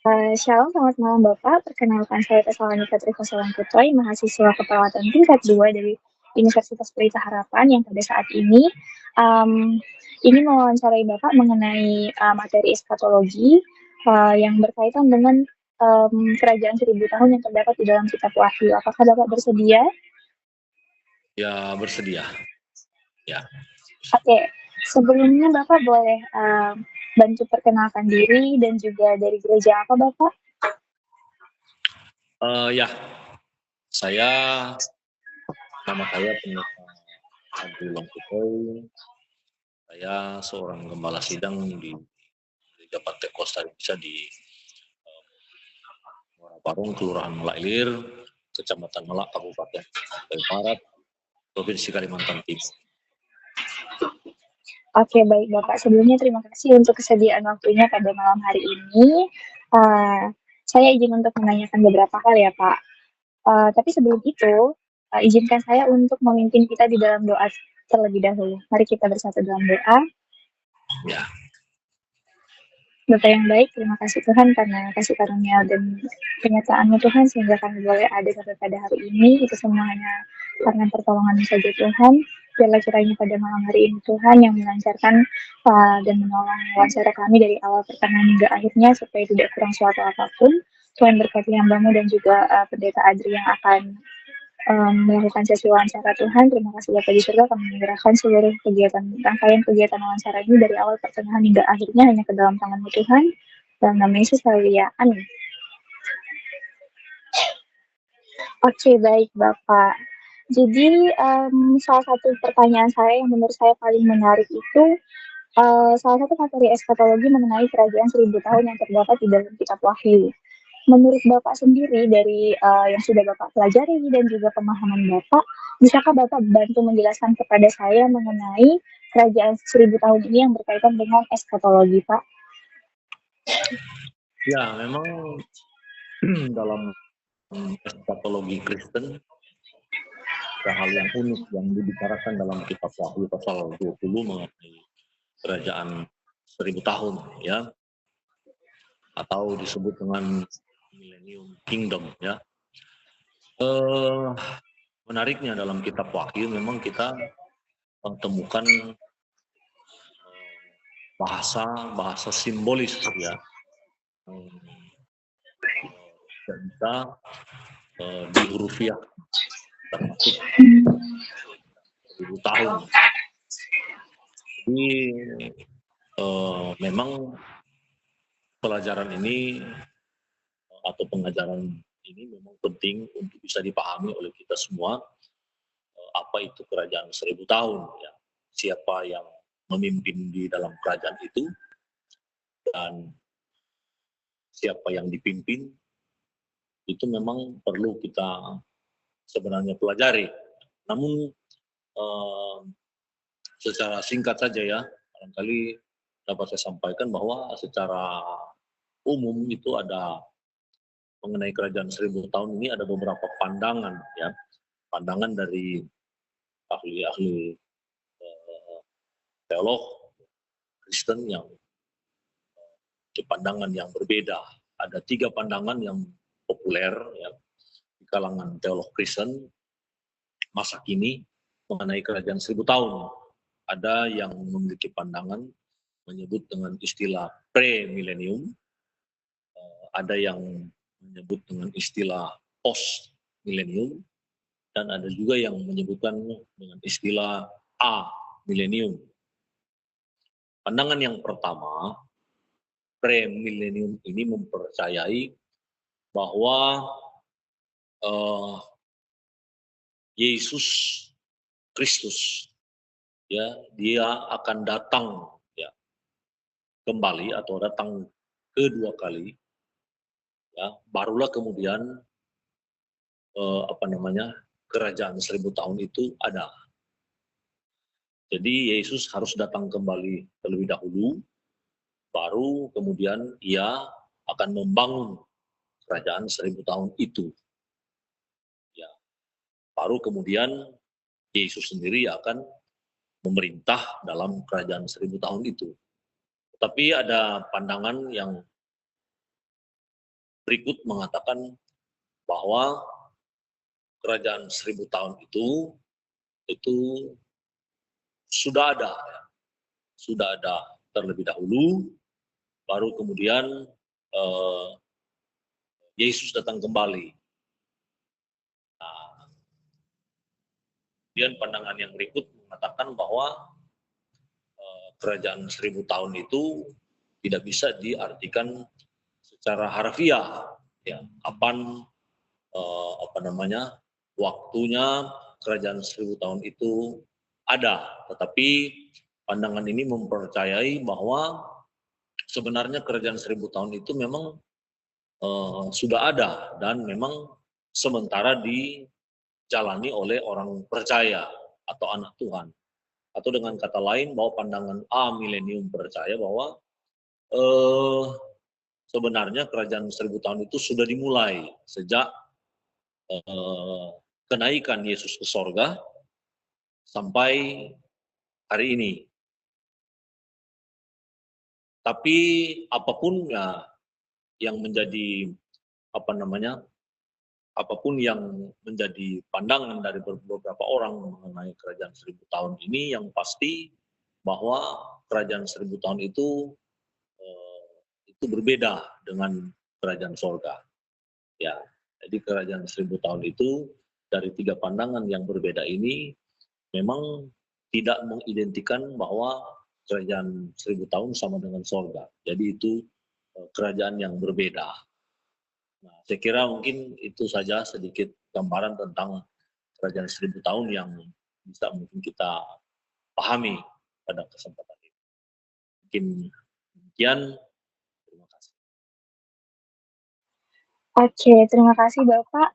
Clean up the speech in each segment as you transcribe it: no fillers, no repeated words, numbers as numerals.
Shalom, selamat malam Bapak. Perkenalkan saya Tesalonika Trihoswan Putri, mahasiswa keperawatan tingkat 2 dari Universitas Pelita Harapan yang pada saat ini ini mewawancarai Bapak mengenai materi eskatologi yang berkaitan dengan kerajaan 1000 tahun yang terdapat di dalam kitab Wahyu. Apakah Bapak bersedia? Ya, bersedia. Ya. Oke, sebelumnya Bapak boleh bantu perkenalkan diri dan juga dari gereja apa Bapak? Ya, nama saya Pendeta Abdullah Putri. Saya seorang gembala sidang di Gereja Pantekosta Indonesia di Muara Parung, Kelurahan Melailir, Kecamatan Melak, Kabupaten Barat, Provinsi Kalimantan Timur. Oke, baik Bapak. Sebelumnya terima kasih untuk kesediaan waktunya pada malam hari ini. Saya izin untuk menanyakan beberapa hal ya Pak. Tapi sebelum itu, izinkan saya untuk memimpin kita di dalam doa terlebih dahulu. Mari kita bersatu dalam doa. Ya. Bapak yang baik, terima kasih Tuhan karena kasih karunia dan penyertaan-Mu Tuhan sehingga kami boleh ada sampai pada hari ini. Itu semuanya karena pertolongan-Mu saja Tuhan. Biarlah kiranya pada malam hari ini Tuhan yang melancarkan dan menolong wawancara kami dari awal pertengahan hingga akhirnya supaya tidak kurang suatu apapun. Tuhan berkati hamba-Mu dan juga Pendeta Adri yang akan melakukan sesi wawancara Tuhan. Terima kasih Bapak di surga, kami menyerahkan seluruh rangkaian kegiatan wawancara ini dari awal pertengahan hingga akhirnya hanya ke dalam tangan-Mu Tuhan. Dalam nama Yesus, haleluya. Amin. Oke, baik Bapak. Jadi salah satu pertanyaan saya yang menurut saya paling menarik itu salah satu materi eskatologi mengenai kerajaan 1000 tahun yang terdapat di dalam kitab Wahyu. Menurut Bapak sendiri dari yang sudah Bapak pelajari dan juga pemahaman Bapak, bisakah Bapak bantu menjelaskan kepada saya mengenai kerajaan 1000 tahun ini yang berkaitan dengan eskatologi, Pak? Ya, memang dalam eskatologi Kristen ada hal yang unik yang dibicarakan dalam kitab Wahyu pasal 20 mengenai kerajaan 1000 tahun, ya, atau disebut dengan Millennium Kingdom, ya. Menariknya dalam kitab Wahyu memang kita temukan bahasa simbolis, ya, dan bisa dihurufiah termasuk 1000 tahun. Jadi memang pelajaran ini atau pengajaran ini memang penting untuk bisa dipahami oleh kita semua. Apa itu kerajaan 1000 tahun, ya, siapa yang memimpin di dalam kerajaan itu dan siapa yang dipimpin, itu memang perlu kita sebenarnya pelajari. Namun secara singkat saja, ya, barangkali dapat saya sampaikan bahwa secara umum itu ada mengenai kerajaan 1000 tahun ini ada beberapa pandangan, ya, pandangan dari ahli-ahli teolog Kristen yang pandangan yang berbeda. Ada 3 pandangan yang populer, ya, di kalangan teolog Kristen masa kini mengenai kerajaan 1000 tahun. Ada yang memiliki pandangan menyebut dengan istilah pre-millennium, ada yang menyebut dengan istilah post-millennium, dan ada juga yang menyebutkan dengan istilah a-millennium. Pandangan yang pertama, pre-millennium ini mempercayai bahwa Yesus Kristus, ya, dia akan datang, ya, kembali atau datang kedua kali, ya, barulah kemudian kerajaan 1000 tahun itu ada. Jadi Yesus harus datang kembali terlebih dahulu, baru kemudian ia akan membangun kerajaan 1000 tahun itu. Ya, baru kemudian Yesus sendiri akan memerintah dalam kerajaan 1000 tahun itu. Tapi ada pandangan yang berikut mengatakan bahwa kerajaan 1000 tahun itu sudah ada terlebih dahulu, baru kemudian Yesus datang kembali. Nah, kemudian pandangan yang berikut mengatakan bahwa kerajaan 1000 tahun itu tidak bisa diartikan secara harfiah, ya, kapan waktunya kerajaan 1000 tahun itu ada, tetapi pandangan ini mempercayai bahwa sebenarnya kerajaan 1000 tahun itu memang sudah ada dan memang sementara dijalani oleh orang percaya atau anak Tuhan. Atau dengan kata lain bahwa pandangan milenium percaya bahwa sebenarnya kerajaan 1000 tahun itu sudah dimulai sejak kenaikan Yesus ke sorga sampai hari ini. Tapi apapun ya yang menjadi apapun yang menjadi pandangan dari beberapa orang mengenai kerajaan 1000 tahun ini, yang pasti bahwa kerajaan 1000 tahun itu berbeda dengan kerajaan sorga. Ya, jadi kerajaan 1000 tahun itu dari 3 pandangan yang berbeda ini memang tidak mengidentikan bahwa kerajaan 1000 tahun sama dengan sorga. Jadi itu kerajaan yang berbeda. Nah, saya kira mungkin itu saja sedikit gambaran tentang kerajaan 1000 tahun yang bisa mungkin kita pahami pada kesempatan ini. Mungkin demikian. Terima kasih. Oke, terima kasih Bapak.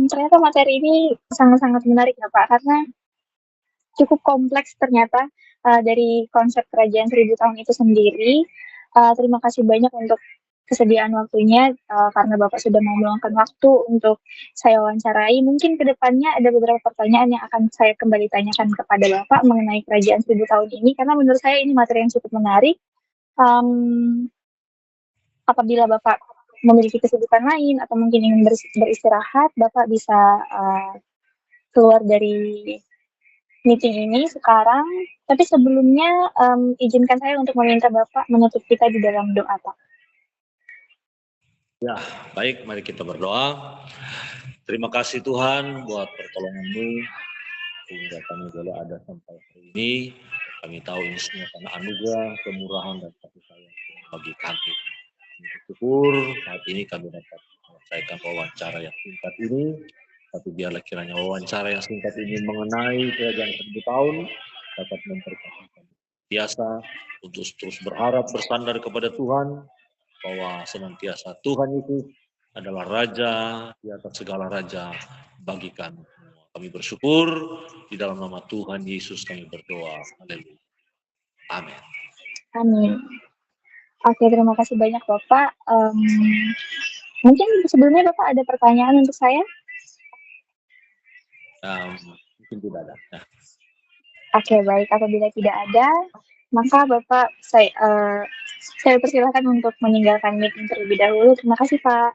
Ternyata materi ini sangat-sangat menarik ya Pak, karena cukup kompleks ternyata dari konsep kerajaan 1000 tahun itu sendiri. Terima kasih banyak untuk kesediaan waktunya, karena Bapak sudah mau meluangkan waktu untuk saya wawancarai. Mungkin ke depannya ada beberapa pertanyaan yang akan saya kembali tanyakan kepada Bapak mengenai kerajaan 1000 tahun ini, karena menurut saya ini materi yang cukup menarik. Apabila Bapak memiliki kesibukan lain atau mungkin ingin beristirahat, Bapak bisa keluar dari meeting ini sekarang. Tapi sebelumnya izinkan saya untuk meminta Bapak menutup kita di dalam doa, Pak. Ya, baik, mari kita berdoa. Terima kasih Tuhan buat pertolongan-Mu sehingga kami boleh ada sampai hari ini. Kami tahu ini semua karena anugerah, kemurahan, dan kasih sayang bagi kami. Kami bersyukur saat ini kami dapat menyelesaikan wawancara yang singkat ini. Tapi biarlah kiranya wawancara yang singkat ini mengenai kerajaan 1000 tahun dapat memperkatakan kami biasa untuk terus berharap bersandar kepada Tuhan, bahwa senantiasa Tuhan itu adalah Raja di atas segala raja bagi kami. Kami bersyukur di dalam nama Tuhan Yesus kami berdoa. Haleluya. Amin. Amin. Oke, terima kasih banyak Bapak. Mungkin sebelumnya Bapak ada pertanyaan untuk saya? Mungkin tidak ada. Nah. Oke, baik. Apabila tidak ada, maka Bapak saya persilahkan untuk meninggalkan meeting terlebih dahulu. Terima kasih Pak.